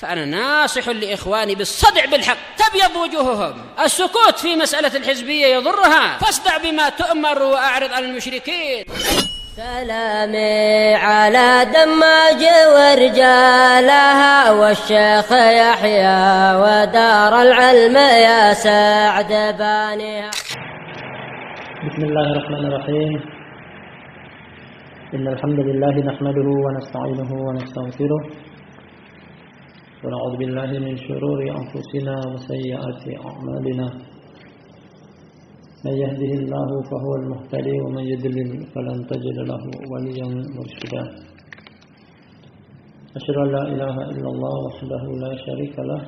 فأنا ناصح لإخواني بالصدع بالحق تبيض وجوههم. السكوت في مسألة الحزبية يضرها، فاصدع بما تؤمر وأعرض عن المشركين. سلامي على دماج ورجالها والشيخ يحيى ودار العلم يا سعد بانيها. بسم الله الرحمن الرحيم. إن الحمد لله نحمده ونستعينه ونستغفره ونعوذ بالله من شرور أنفسنا وسيئات أعمالنا. من يهده الله فهو المهتدي ومن يضلل فلن تجد له وليا مرشدا. أشهد أن لا إله إلا الله وحده لا شريك له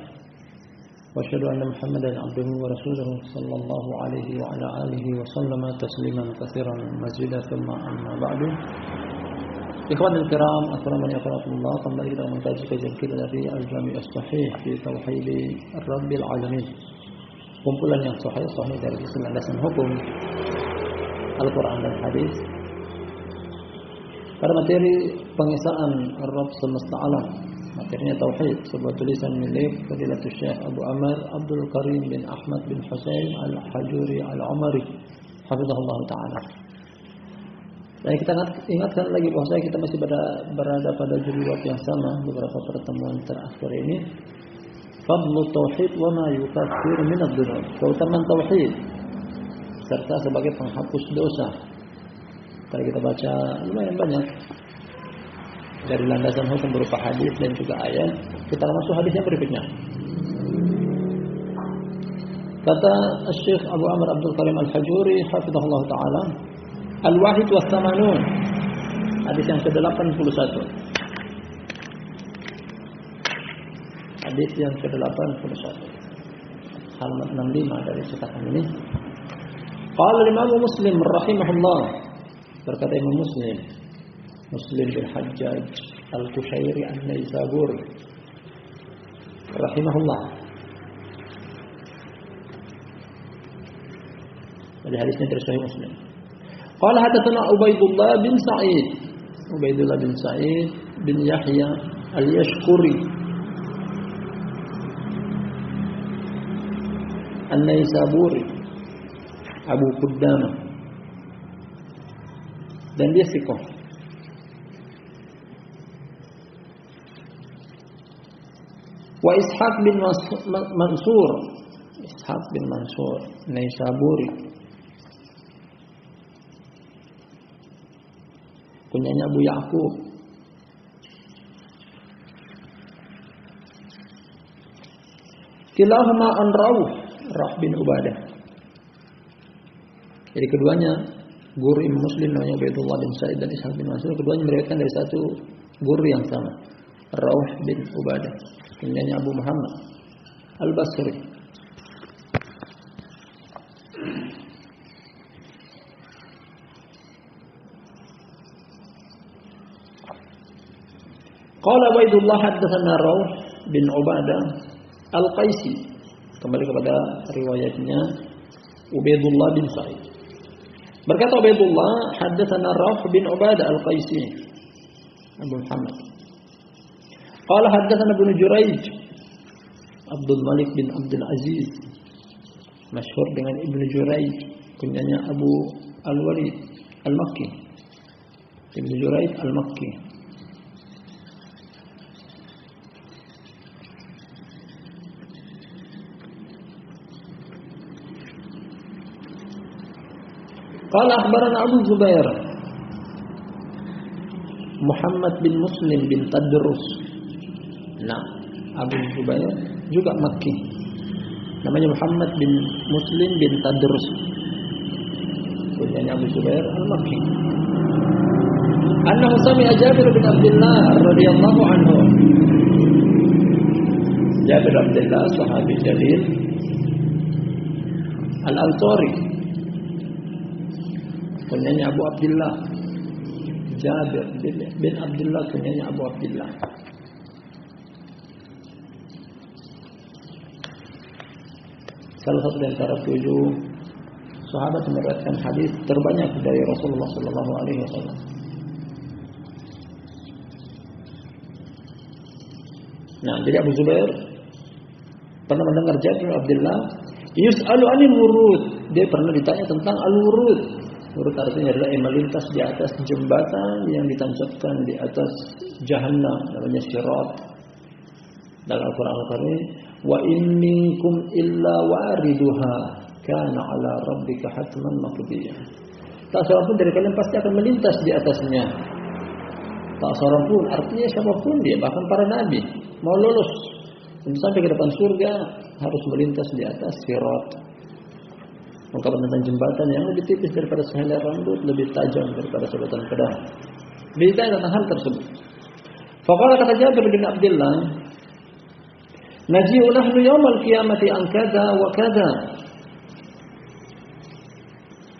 وأشهد أن محمدا عبده ورسوله صلى الله عليه وعلى آله وسلم تسليما كثيرا مزيدا. ثم أما بعد. Ikhwanul kiram, assalamualaikum warahmatullahi wabarakatuh. Kembali kita mengkaji kajian kita dari Al-Jami' As-Sahih fi Tauhid Rabbil Alamin. Kumpulan yang sahih dari sisi landasan hukum Al-Quran dan Hadis pada materi pengesaan Rabb semesta alam. Materinya Tauhid, sebuah tulisan milik Fadilatul Syekh Abu Amr Abdul Karim bin Ahmad bin Husain Al-Hajuri Al-Umari hafizahullah ta'ala. Dan kita ingatkan lagi bahwa kita masih berada pada judul yang sama beberapa pertemuan terakhir ini. Fadlu tauhid wa ma yukaffir min adh-dhunub. Keutamaan tauhid serta sebagai penghapus dosa. Tadi kita baca lumayan banyak dari landasan hukum berupa hadis dan juga ayat. Kita masuk hadis yang berikutnya. Kata Syekh Abu Amr Abdul Karim Al-Hajuri hafizahullah taala, Al-Wahid wa Thamanun, hadis yang ke-81. Hadis yang ke-81. Halaman 65 dari cetakan ini. Qala Imam Muslim rahimahullah, berkata Imam Muslim bin Hajjaj Al-Qushairi An-Naisaburi rahimahullah. Jadi hadisnya dari Sahih Muslim. Qala hadatsana Ubaidullah bin Sa'id bin Yahya Al-Yashkuri An-Naisaburi Abu Qudamah, dan dia thiqah. Wa Ishaq bin Mansur Naisaburi, kunyanya Abu Ya'qub. Kilahuma an Rauh bin Ubadah. Jadi keduanya guru Imam Muslim namanya Ubaidullah bin Sa'id dan Ishaq bin Mansur. Keduanya meriwayatkan dari satu guru yang sama, Rauh bin Ubadah, kunyanya Abu Muhammad Al-Basri. Qala Ubaidullah haddatsana Rauh bin Ubadah Al-Qaisi. Kembali kepada riwayatnya Ubaidullah bin Sa'id. Berkata Ubaidullah haddatsana Rauh bin Ubadah Al-Qaisi Abu Muhammad. Qala haddatsana Ibnu Jurayj Abdul Malik bin Abdul Aziz, masyhur dengan Ibnu Jurayj, kunyanya Abu Al-Walid Al-Makki. Ibnu Jurayj Al-Makki. Qala akhbarana Abu Zubair Muhammad bin Muslim bin Tadrus. Nah, Abu Zubair juga Makki. Namanya Muhammad bin Muslim bin Tadrus. Kunyanya Abu Zubair Al-Makki. Annahu sami'a Jabir bin Abdullah radhiyallahu anhu. Jabir bin Abdullah sahabi jalil Al-Ansari, kunyanya Abu Abdullah. Jabir bin Abdullah kunyanya Abu Abdullah. Salah satu dari antara 7 sahabat meriwayatkan hadis terbanyak dari Rasulullah sallallahu alaihi wasallam. Nah, jadi Abu Zubair pernah mendengar Jabir bin Abdullah yus'alu 'anil wurud. Dia pernah ditanya tentang al-wurud. Wurud artinya adalah melintas di atas jembatan yang ditancapkan di atas jahannam, namanya sirat. Dalam Al-Qur'an Al-Karim, wa in minkum illa wariduha kana 'ala rabbika hatman maqdiyya. Tak seorang pun dari kalian pasti akan melintas di atasnya. Tak seorang pun, artinya siapapun dia, bahkan para nabi mau lulus untuk sampai ke depan surga harus melintas di atas sirat. Ungkapan tentang jembatan yang lebih tipis daripada sehelai rambut, lebih tajam daripada sedotan pedang. Berita tentang hal tersebut. Faqala, kata Jabir bin Abdullah, naji'u nahnu yawmal qiyamati an kada wa kada.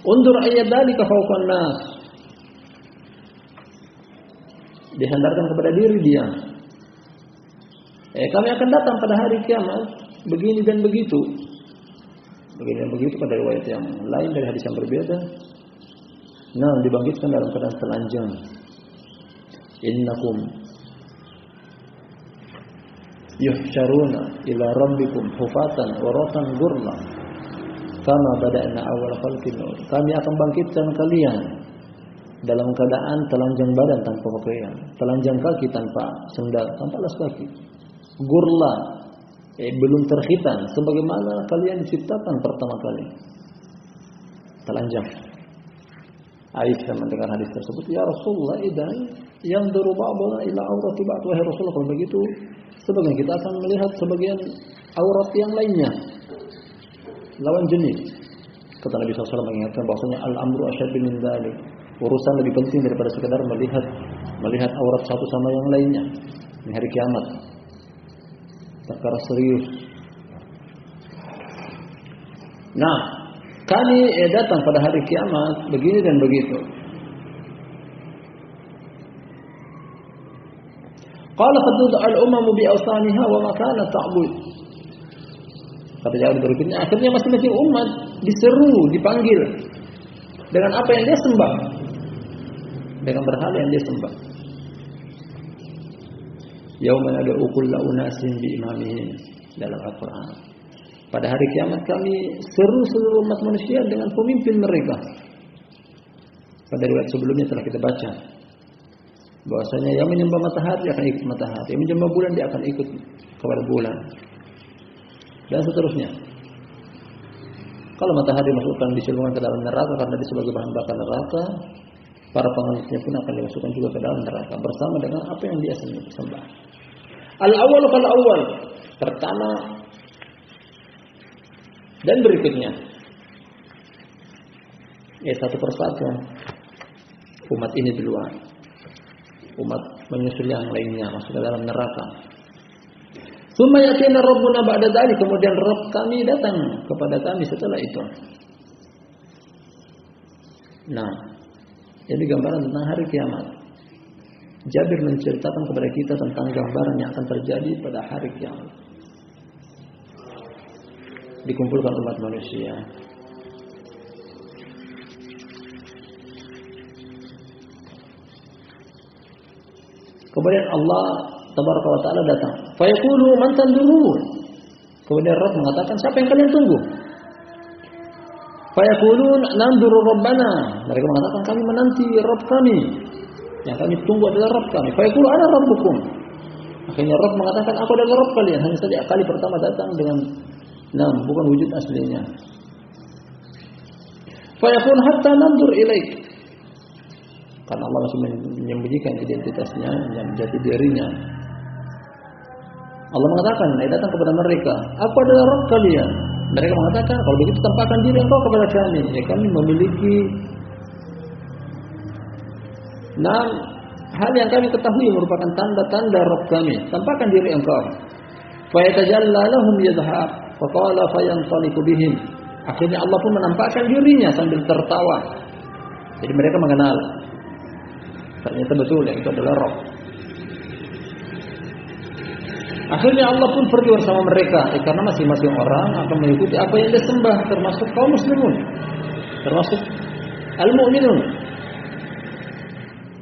Undur ayat dalika fawqan nas. Dihantarkan kepada diri dia. Kami akan datang pada hari kiamat begini dan begitu. Begini dan begitu pada riwayat yang lain dari hadis yang berbeda. Nah, dibangkitkan dalam keadaan telanjang. Innakum yuhsyaruna ila rabbikum hufatan uratan ghurla kama bada'na awal khalqin. Kami akan bangkitkan kalian dalam keadaan telanjang badan tanpa pakaian, telanjang kaki tanpa sendal, tanpa alas kaki. Gurla, belum terkhitan, sebagaimana kalian diciptakan pertama kali. Telanjang. Aisyah mendengar hadis tersebut, ya Rasulullah, idan yang daruba'bana ila aurati ba'd. Wahai Rasulullah, kalau begitu sebagian kita akan melihat sebagian aurat yang lainnya, lawan jenis. Kata Nabi SAW mengingatkan bahwasanya al-amru asyaddu min dzalik. Urusan lebih penting daripada sekedar melihat aurat satu sama yang lainnya. Di hari kiamat, perkara serius. Nah, kami datang pada hari kiamat begini dan begitu. Qala fadud al-umamu bi awsaniha wa ma kanat ta'bud. Kata jawab berikutnya, akhirnya masing-masing umat diseru, dipanggil dengan apa yang dia sembah, dengan berhala yang dia sembah. Yauma nad'u kulla unasin bi imamihim, dalam Al-Qur'an. Pada hari kiamat kami seru seluruh umat manusia dengan pemimpin mereka. Pada riwayat sebelumnya telah kita baca bahwasanya yang menyembah matahari akan ikut matahari, yang menyembah bulan dia akan ikut kepada bulan, dan seterusnya. Kalau matahari masukkan dicelupkan ke dalam neraka karena dia sebagai bahan bakar neraka, para pengikutnya pun akan dimasukkan juga ke dalam neraka bersama dengan apa yang dia sembah. Al-awwal fal awwal, pertama dan berikutnya. Satu persatu umat ini duluan. Umat menyusul yang lainnya masuk ke dalam neraka. Tsumma yatina rabbuna ba'da dzalik, kemudian Rabb kami datang kepada kami setelah itu. Nah, jadi gambaran tentang hari kiamat. Jabir menceritakan kepada kita tentang gambaran yang akan terjadi pada hari kiamat. Dikumpulkan umat manusia. Kemudian Allah Tabaraka wa Ta'ala datang. Fa yaqulu man tanzurun. Kemudian Rabb mengatakan, siapa yang kalian tunggu? Fa yaqulun nanzuru rabbana. Mereka mengatakan, kami menanti Rabb kami. Yang kami tunggu adalah Rabb kami. Fa yaqulu ana rabbukum. Akhirnya Rabb mengatakan, aku adalah Rabb kalian. Hanya saja kali pertama datang dengan bukan wujud aslinya. Fa yaqul hatta nanzur ilaik. Karena Allah masih menyembunyikan identitasnya dan jati dirinya. Allah mengatakan, datang kepada mereka, aku adalah Rabb kalian. Mereka mengatakan, kalau begitu tampakkan diri engkau kepada kami. Ya, kami memiliki hal yang kami ketahui merupakan tanda-tanda Rabb kami. Tampakkan diri engkau. Fa yatajalla lahum yadhhab, fa qala fa yantaliqu bihim. Akhirnya Allah pun menampakkan dirinya sambil tertawa. Jadi mereka mengenal. Ternyata betul yang itu adalah Rabb. Akhirnya Allah pun pergi bersama mereka, karena masing-masing orang akan mengikuti apa yang dia sembah, termasuk kaum muslimun, termasuk al-mu'minun.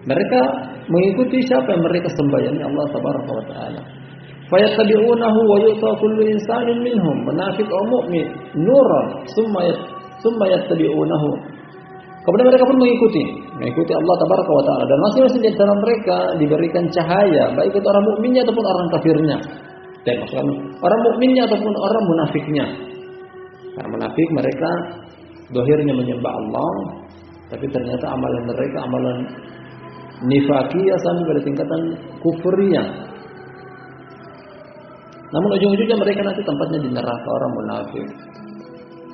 Mereka mengikuti siapa yang mereka sembah, yakni Allah Tabaraka wa Ta'ala. fayattabi'unahu wa yu'ta kullu insanin minhum munafiq aw mu'min nuran thumma yattabi'unahu. Kemudian mereka pun mengikuti Allah tabaraka wa taala, dan masing-masing di antara mereka diberikan cahaya, baik itu orang mukminnya ataupun orang kafirnya. Dan maksudnya orang mukminnya ataupun orang munafiknya. Karena munafik mereka zahirnya menyembah Allah, tapi ternyata amalan mereka amalan nifakiyah sampai pada tingkatan kufriyah. Namun ujung-ujungnya mereka nanti tempatnya di neraka orang munafik.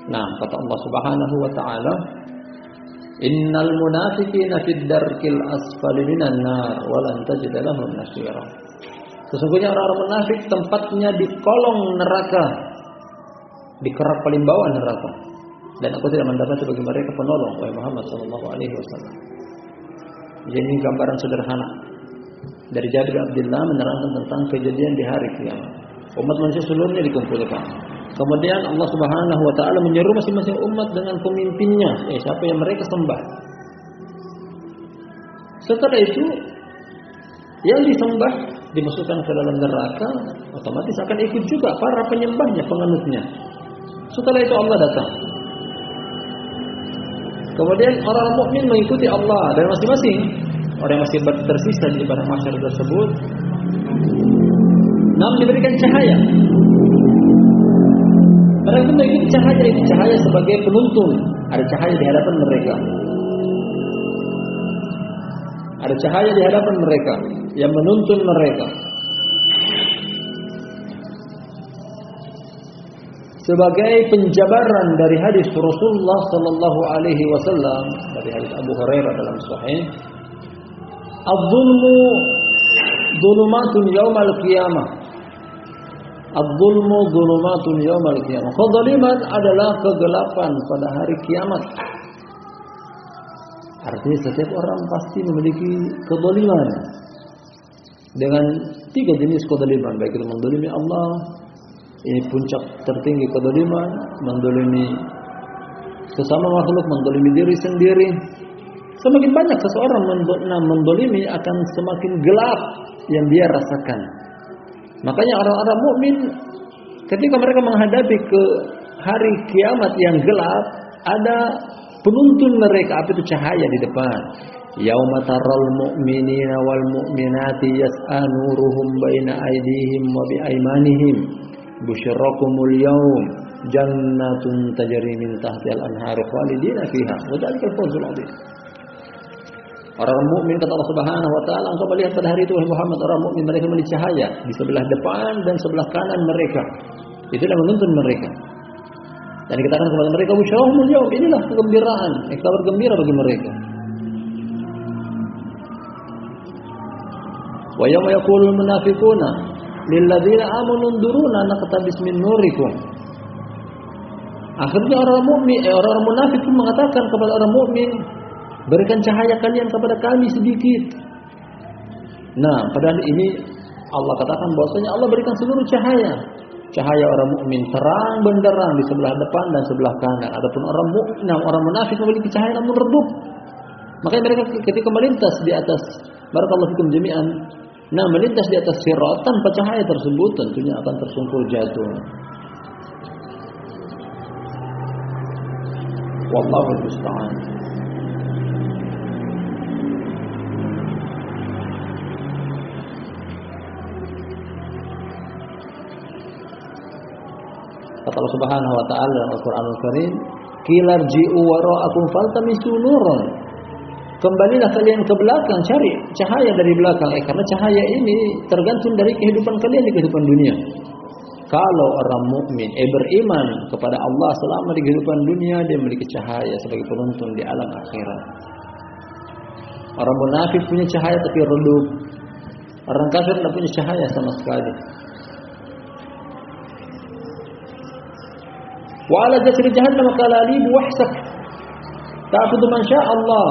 Nah, kata Allah Subhanahu wa taala, "Innal munafiqina fid darkil asfali minan nar wa lan tajid lahum nasira." Sesungguhnya orang-orang munafik tempatnya di kolong neraka, di kerak paling bawah neraka. Dan aku tidak mendapati bagi mereka penolong, wahai Muhammad sallallahu alaihi wasallam. Jadi ini gambaran sederhana dari Jabir bin Abdullah menerangkan tentang kejadian di hari kiamat. Umat manusia seluruhnya dikumpulkan. Kemudian Allah Subhanahu wa taala menyeru masing-masing umat dengan pemimpinnya, siapa yang mereka sembah. Setelah itu yang disembah dimasukkan ke dalam neraka, otomatis akan ikut juga para penyembahnya, penganutnya. Setelah itu Allah datang. Kemudian orang mukmin mengikuti Allah, dan masing-masing orang yang masih tersisa di padang mahsyar tersebut namun diberikan cahaya. Mereka mengikuti cahaya, itu cahaya sebagai penuntun. Ada cahaya di hadapan mereka. Ada cahaya di hadapan mereka yang menuntun mereka. Sebagai penjabaran dari hadis Rasulullah sallallahu alaihi wasallam, dari hadis Abu Hurairah dalam Sahih, "Adz-dzulmu dzulumatun yaumal qiyamah." Adz-dzulmu dzulumatun yaumal qiyamah. Kezaliman adalah kegelapan pada hari kiamat. Artinya setiap orang pasti memiliki kezaliman. Dengan 3 jenis kezaliman, baik itu menzalimi Allah, ini puncak tertinggi kezaliman, menzalimi sesama makhluk, menzalimi diri sendiri. Semakin banyak seseorang menzalimi, akan semakin gelap yang dia rasakan. Makanya orang-orang mukmin ketika mereka menghadapi ke hari kiamat yang gelap, ada penuntun mereka, apa itu cahaya di depan. Yauma taral mu'minina wal mu'minati yas'a nuruhum baina aydihim wa bi aymanihim busyrakumul yaum jannatun tajri min tahtiha al-anharu khalidina fiha wa dzalikal fawzul 'adzim. Orang mukmin, kata Allah Subhanahu wa taala, engkau melihat pada hari itu wahai Muhammad, orang mukmin mereka memiliki cahaya di sebelah depan dan sebelah kanan mereka. Itulah menuntun mereka. Dan dikatakan kepada mereka, "Busyarahumul yaum," inilah kegembiraan, kabar gembira bagi mereka. Wa yawma yaqulul munafiquna lil ladzina amanu unzuruna naqtabis min nurikum. Akhirnya orang munafik pun mengatakan kepada orang mukmin, "Berikan cahaya kalian kepada kami sedikit." Nah, pada hari ini Allah katakan bahwasanya Allah berikan seluruh cahaya. Cahaya orang mukmin terang benderang di sebelah depan dan sebelah kanan. Adapun orang munafik memiliki cahaya namun redup. Makanya mereka ketika melintas di atas, barakallahu fikum jami'an, melintas di atas sirat tanpa cahaya tersebut tentunya akan tersungkur jatuh. Wallahu musta'an. Kata Allah Subhanahu wa taala dalam Al-Qur'anul Karim, "Qilarji'u wara'akum faltamisu nuran." Kembalilah kalian ke belakang, cari cahaya dari belakang. Karena cahaya ini tergantung dari kehidupan kalian di kehidupan dunia. Kalau orang mukmin beriman kepada Allah selama di kehidupan dunia, dia memiliki cahaya sebagai penuntun di alam akhirat. Orang munafik punya cahaya tapi redup. Orang kafir tidak punya cahaya sama sekali. Wa ala jasri jahannam qalalib wahsak ta'khudhu man syaa Allah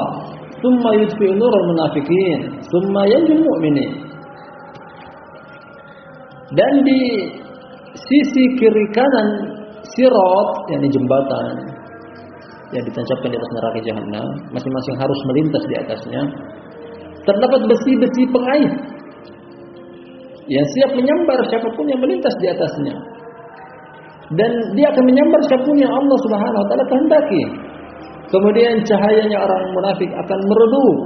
thumma yudfi'u nurul munafiqin thumma yanjul mu'minin. Dan di sisi kiri kanan sirat, yakni jembatan yang ditancapkan di atas neraka jahanam, masing-masing harus melintas di atasnya, terdapat besi-besi pengait yang siap menyambar siapapun yang melintas di atasnya. Dan dia akan menyambar siapapun yang Allah Subhanahu wa taala kehendaki. Kemudian cahayanya orang munafik akan meredup.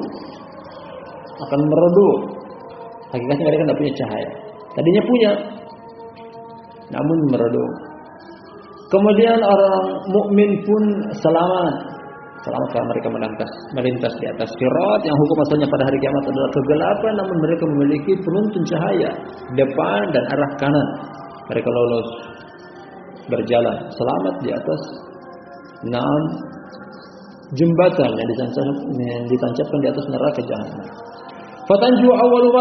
Hakikatnya mereka tidak punya cahaya. Tadinya punya, namun meredup. Kemudian orang mukmin pun selamat karena mereka melintas di atas sirat yang hukum asalnya pada hari kiamat adalah kegelapan, namun mereka memiliki penuntun cahaya depan dan arah kanan. Mereka lolos berjalan selamat di atas 6 jembatan yang ditancapkan di atas neraka jahanam. Fatanju awwalu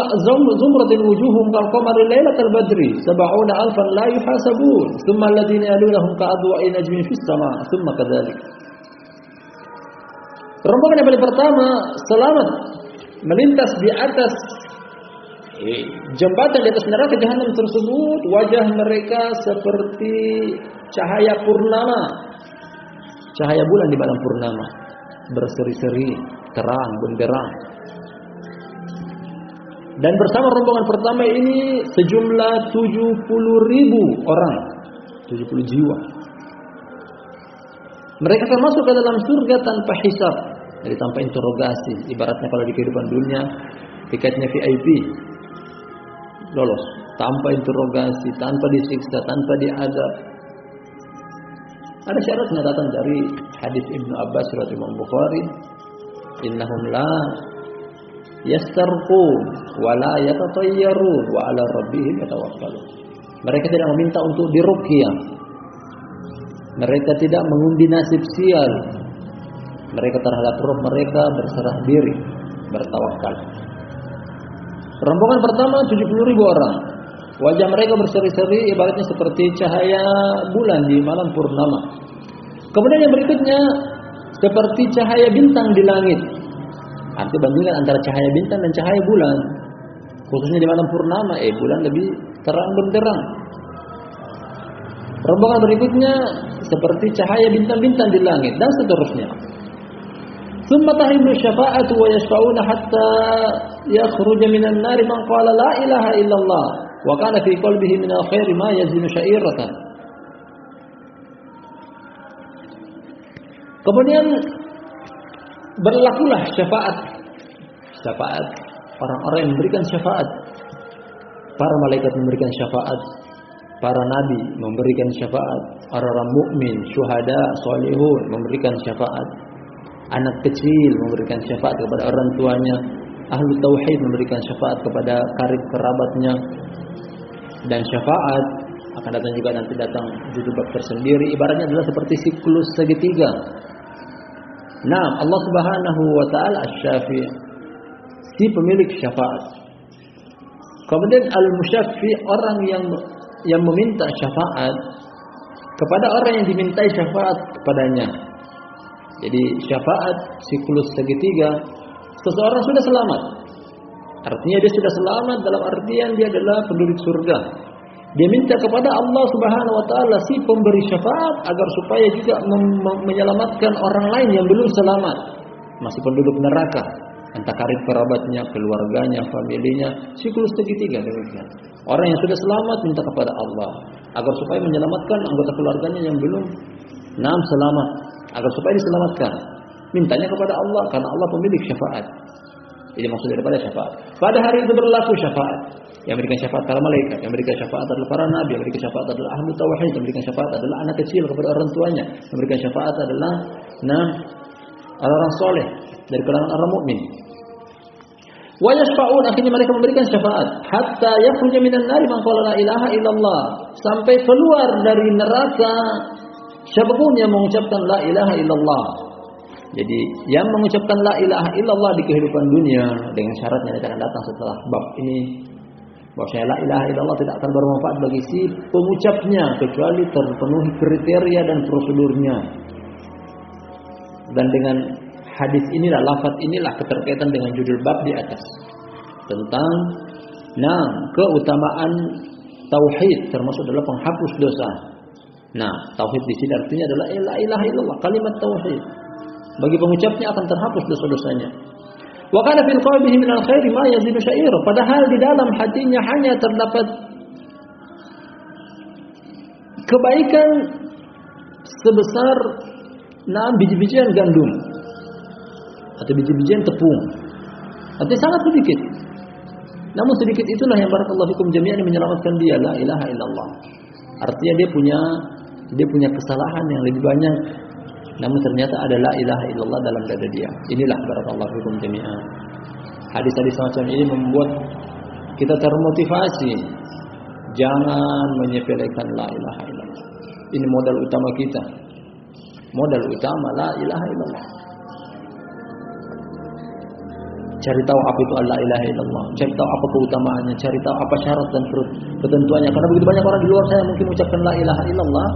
zumratin wujuhum kal qamari lailatal badri 70,000 la yuhasabun thumma alladhina yalunhum ka adwa'i najmin fis sama thumma kadzalik. Rombongan yang paling pertama selamat melintas di atas jembatan di atas neraka jahanam tersebut, wajah mereka seperti cahaya purnama, cahaya bulan di malam purnama, berseri-seri, terang benderang. Dan bersama rombongan pertama ini sejumlah 70.000 orang, 70 jiwa. Mereka akan masuk ke dalam surga tanpa hisab, jadi tanpa interogasi. Ibaratnya kalau di kehidupan dunia tiketnya VIP, lolos tanpa interogasi, tanpa disiksa, tanpa diadab. Ada syaratnya datang dari hadis Ibnu Abbas riwayat Imam Bukhari, innahum la yastarqun wa la yatatayyarun wa ala rabbihim yatawakkalun. Mereka tidak meminta untuk diruqyah. Mereka tidak mengundi nasib sial. Mereka terhadap roh mereka berserah diri, bertawakal. Rombongan pertama 70.000 orang. Wajah mereka berseri-seri ibaratnya seperti cahaya bulan di malam purnama. Kemudian yang berikutnya seperti cahaya bintang di langit. Arti bandingkan antara cahaya bintang dan cahaya bulan. Khususnya di malam purnama, bulan lebih terang benderang. Rombongan berikutnya seperti cahaya bintang-bintang di langit dan seterusnya. Thumma tahibbu syafa'atu wa yashfa'una hatta yakhruja minan nar man qala la ilaha illallah wa kana fi qalbihi min al-khair ma yazinu sya'iratan. Kemudian berlakulah syafaat orang-orang yang memberikan syafaat. Para malaikat memberikan syafaat, para nabi memberikan syafaat, orang-orang mukmin, syuhada, salihun memberikan syafaat, anak kecil memberikan syafaat kepada orang tuanya, ahlu tauhid memberikan syafaat kepada karib kerabatnya. Dan syafaat akan datang juga nanti datang judul bab tersendiri, ibaratnya adalah seperti siklus segitiga. Nah, Allah Subhanahu wa taala Asy-Syafi', si pemilik syafaat. Kemudian al-musyaffi, orang yang meminta syafaat kepada orang yang dimintai syafaat kepadanya. Jadi syafaat siklus segitiga, seseorang sudah selamat. Artinya dia sudah selamat dalam artian dia adalah penduduk surga. Dia minta kepada Allah Subhanahu wa taala si pemberi syafaat agar supaya juga menyelamatkan orang lain yang belum selamat, masih penduduk neraka, entah karib kerabatnya, keluarganya, familinya, siklus segitiga demikian. Orang yang sudah selamat minta kepada Allah agar supaya menyelamatkan anggota keluarganya yang belum selamat, agar supaya diselamatkan. Mintanya kepada Allah karena Allah pemilik syafaat. Ini maksud daripada syafaat. Pada hari itu berlaku syafaat. Yang memberikan syafaat para malaikat, yang memberikan syafaat adalah para nabi, yang memberikan syafaat adalah ahlu tauhid, yang memberikan syafaat adalah anak kecil kepada orang tuanya, yang memberikan syafaat adalah orang-orang soleh dari kalangan orang mukmin. Wa yashfa'un, akhirnya mereka memberikan syafaat hatta yakhruja minan nari man qala la ilaha illallah, sampai keluar dari neraka siapapun yang mengucapkan la ilaha illallah. Jadi yang mengucapkan la ilaha illallah di kehidupan dunia dengan syaratnya yang akan datang setelah bab ini, bahwasanya la ilaha illallah tidak akan bermanfaat bagi si pengucapnya kecuali terpenuhi kriteria dan prosedurnya. Dan dengan hadis inilah, lafaz inilah keterkaitan dengan judul bab di atas tentang keutamaan tauhid, termasuk adalah penghapus dosa. Nah, tauhid di sini artinya adalah la ilaha illallah, kalimat tauhid. Bagi pengucapnya akan terhapus dosa-dosanya. Wa kana fil qalbihi minal khairi ma yazinu sya'ir. Padahal di dalam hatinya hanya terdapat kebaikan sebesar 6 biji-bijian gandum atau biji-bijian tepung. Artinya sangat sedikit. Namun sedikit itulah yang barakallahu fikum jami'an menyelamatkan dia, la ilaha illallah. Artinya dia punya kesalahan yang lebih banyak. Namun ternyata ada la ilaha illallah dalam dada dia. Inilah barakallahu fikum jami'an. Hadis-hadis semacam ini membuat kita termotivasi. Jangan menyepelekan la ilaha illallah. Ini modal utama kita. Modal utama la ilaha illallah. Cari tahu apa itu la ilaha illallah. Cari tahu apa keutamaannya. Cari tahu apa syarat dan ketentuannya. Karena begitu banyak orang di luar sana mungkin mengucapkan la ilaha illallah,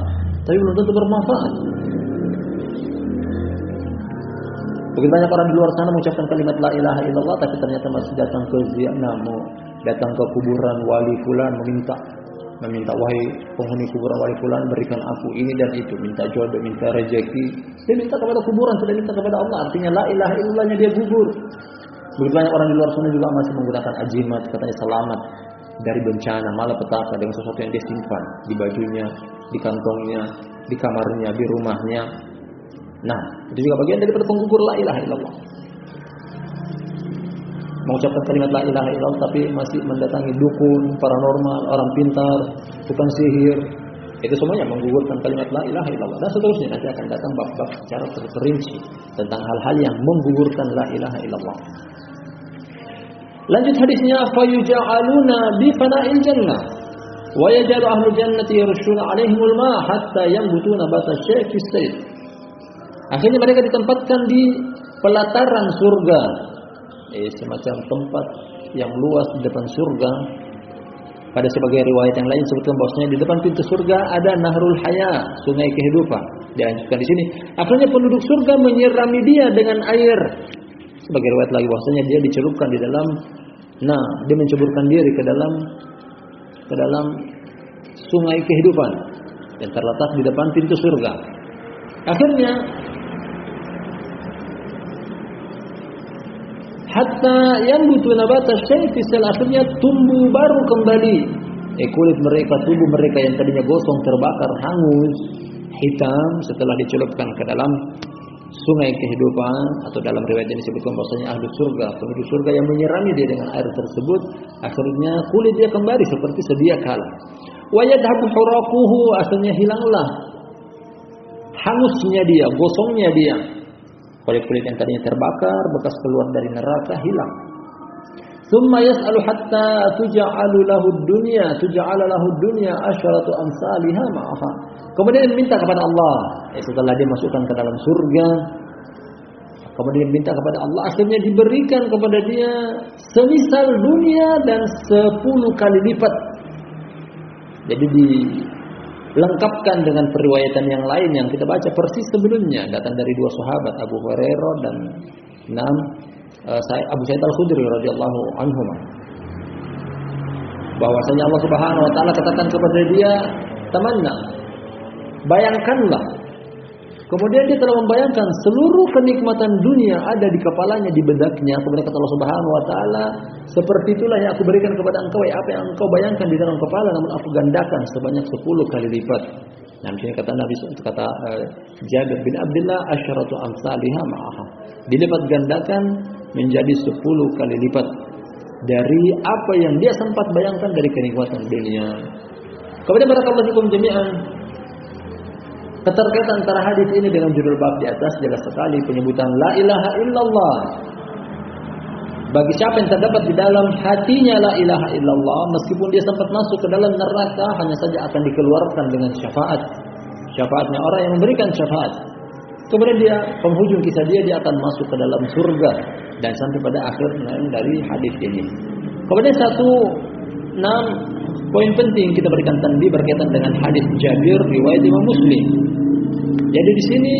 tapi belum tentu bermanfaat. Begitu banyak orang di luar sana mengucapkan kalimat la ilaha illallah, tapi ternyata masih datang ke ziarah, datang ke kuburan wali fulan meminta wahai penghuni kuburan wali fulan berikan aku ini dan itu, minta jodoh, minta rezeki. Dia minta kepada kuburan, tidak minta kepada Allah. Artinya la ilaha illallahnya dia gugur. Begitu banyak orang di luar sana juga masih menggunakan ajimat, katanya selamat dari bencana, malapetaka dengan sesuatu yang dia simpan di bajunya, di kantongnya, di kamarnya, di rumahnya. Nah, itu juga bagian daripada penggugur la ilaha illallah. Mengucapkan kalimat la ilaha illallah tapi masih mendatangi dukun, paranormal, orang pintar, tukang sihir. Itu semuanya menggugurkan kalimat la ilaha illallah. Dan seterusnya nanti akan datang bab-bab secara terperinci tentang hal-hal yang menggugurkan la ilaha illallah. Lanjut hadisnya, fayuja'aluna bi fana'il jannah wa yajalu ahlul jannati yarshuna 'alaihimul ma' hatta yambutuna bata syayfi sayd. Akhirnya mereka ditempatkan di pelataran surga. Semacam tempat yang luas di depan surga. Pada sebagai riwayat yang lain sebutkan bahwasanya di depan pintu surga ada Nahrul Haya, sungai kehidupan. Dilanjutkan di sini. Akhirnya penduduk surga menyirami dia dengan air. Sebagai riwayat lagi bahwasanya dia dicelupkan di dalam, dia menceburkan diri ke dalam sungai kehidupan yang terletak di depan pintu surga. Akhirnya hatta yambutu nabata syayfi sal, akhirnya tumbuh baru kembali kulit mereka, tubuh mereka yang tadinya gosong, terbakar, hangus, hitam setelah dicelupkan ke dalam sungai kehidupan. Atau dalam riwayat ini disebutkan bahwasanya ahli surga, penduduk surga yang menyirami dia dengan air tersebut, akhirnya kulit dia kembali seperti sedia kala. Wa yadhabu huraquhu, akhirnya hilanglah hangusnya dia, gosongnya dia. Kulit-kulit yang tadinya terbakar, bekas keluar dari neraka hilang. Tsumma yas'alu hatta tuj'alu lahu dunya asyratu amsalha ma'aha. Kemudian minta kepada Allah, setelah dia masukkan ke dalam surga, kemudian minta kepada Allah, akhirnya diberikan kepada dia semisal dunia dan 10 kali lipat. Jadi dilengkapkan dengan periwayatan yang lain yang kita baca persis sebelumnya, datang dari 2 sahabat, Abu Hurairah dan Abu Sa'id Al-Khudri radhiyallahu anhu, bahwasanya Allah Subhanahu wa taala katakan kepada dia, tamanna, bayangkanlah. Kemudian dia telah membayangkan seluruh kenikmatan dunia ada di kepalanya, di bedaknya. Kemudian kata Allah Subhanahu wa taala, seperti itulah yang aku berikan kepada engkau, apa yang engkau bayangkan di dalam kepala, namun aku gandakan sebanyak 10 kali lipat. Nah, di sini kata Nabi, kata Jabir bin Abdullah, asyratu amsalha ma'aha. Dilipat gandakan menjadi 10 kali lipat dari apa yang dia sempat bayangkan dari kenikmatan dunia. Kemudian barakallahu fikum jami'an, keterkaitan antara hadis ini dengan judul bab di atas jelas sekali penyebutan la ilaha illallah. Bagi siapa yang terdapat di dalam hatinya la ilaha illallah, meskipun dia sempat masuk ke dalam neraka, hanya saja akan dikeluarkan dengan syafaatnya orang yang memberikan syafaat. Kemudian dia, penghujung kisah dia akan masuk ke dalam surga dan sampai pada akhir dari hadis ini. Kemudian 6 poin penting kita berikan tanbih berkaitan dengan hadis Jabir riwayat Imam Muslim. Jadi di sini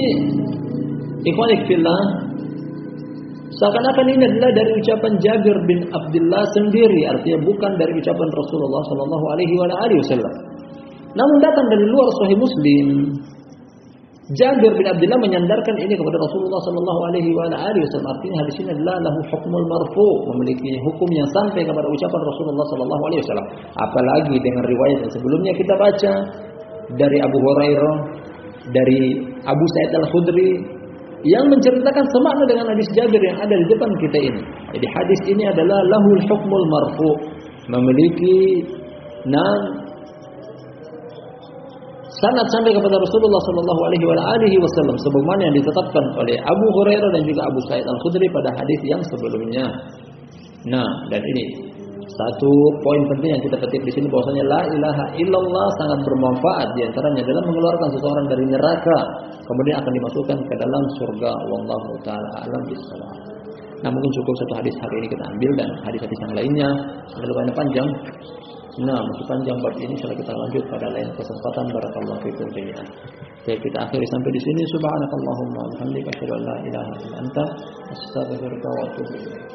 ikhwan fillah, seakan-akan ini adalah dari ucapan Jabir bin Abdullah sendiri, artinya bukan dari ucapan Rasulullah sallallahu alaihi wasallam. Namun datang dari luar Sahih Muslim Jabir bin Abdullah menyandarkan ini kepada Rasulullah sallallahu alaihi wasallam. Artinya hadis ini adalah lahu hukmul marfu, memiliki hukum yang sampai kepada ucapan Rasulullah sallallahu alaihi wasallam. Apalagi dengan riwayat yang sebelumnya kita baca dari Abu Hurairah, dari Abu Sa'id Al-Khudri yang menceritakan semakna dengan hadis Jabir yang ada di depan kita ini. Jadi hadis ini adalah lahul hukmul marfu, memiliki sanad sampai kepada Rasulullah sallallahu alaihi wasallam sebagaimana yang ditetapkan oleh Abu Hurairah dan juga Abu Sa'id Al-Khudri pada hadis yang sebelumnya. Nah, dan ini satu poin penting yang kita petik di sini bahwasanya la ilaha illallah sangat bermanfaat, di antaranya adalah mengeluarkan seseorang dari neraka kemudian akan dimasukkan ke dalam surga. Wallahu taala alam bissawab. Nah, mungkin cukup satu hadis hari ini kita ambil dan hadis-hadis yang lainnya terlalu banyak panjang. Nah, masih panjang bab ini, insyaallah kita lanjut pada lain kesempatan. Barakallahu fikum jami'an. Baik, kita akhiri sampai di sini. Subhanakallahumma wa bihamdika asyhadu an la ilaha illa anta astaghfiruka wa atubu ilaik.